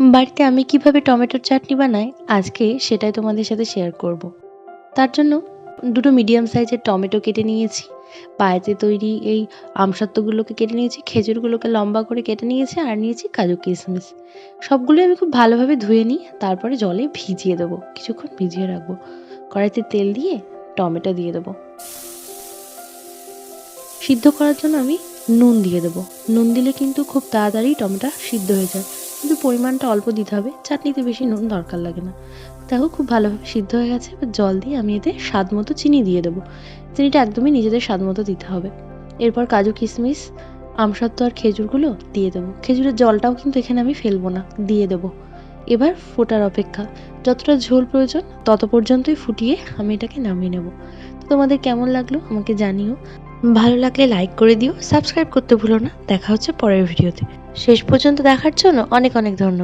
বাড়িতে আমি কিভাবে টমেটোর চাটনি বানাই আজকে সেটাই তোমাদের সাথে শেয়ার করব। তার জন্য দুটো মিডিয়াম সাইজের টমেটো কেটে নিয়েছি, বাড়িতে তৈরি এই আমসত্ত্বগুলোকে কেটে নিয়েছি, খেজুরগুলোকে লম্বা করে কেটে নিয়েছি, আর নিয়েছি কাজু কিশমিশ। সবগুলোই আমি খুব ভালোভাবে ধুয়ে নিই, তারপরে জলে ভিজিয়ে দেবো, কিছুক্ষণ ভিজিয়ে রাখবো। কড়াইতে তেল দিয়ে টমেটো দিয়ে দেবো, সিদ্ধ করার জন্য আমি নুন দিয়ে দেবো। নুন দিলে কিন্তু খুব তাড়াতাড়ি টমেটো সিদ্ধ হয়ে যায়, কিন্তু পরিমাণটা অল্প দিতে হবে, চাটনিতে বেশি নুন দরকার লাগে না। দেখো খুব ভালোভাবে সিদ্ধ হয়ে গেছে, এবার জল দিয়ে আমি এতে স্বাদ মতো চিনি দিয়ে দেবো। চিনিটা একদমই নিজেদের স্বাদ মতো দিতে হবে। এরপর কাজু কিশমিশ, আমসত্ত্ব আর খেজুরগুলো দিয়ে দেবো। খেজুরের জলটাও কিন্তু এখানে আমি ফেলবো না, দিয়ে দেবো। এবার ফোটার অপেক্ষা, যতটা ঝোল প্রয়োজন তত পর্যন্তই ফুটিয়ে আমি এটাকে নামিয়ে নেব। তো তোমাদের কেমন লাগলো আমাকে জানিও। ভালো লাগলে লাইক করে দিও, সাবস্ক্রাইব করতে ভুলো না। দেখা হচ্ছে পরের ভিডিওতে। শেষ পর্যন্ত দেখার জন্য অনেক অনেক ধন্যবাদ।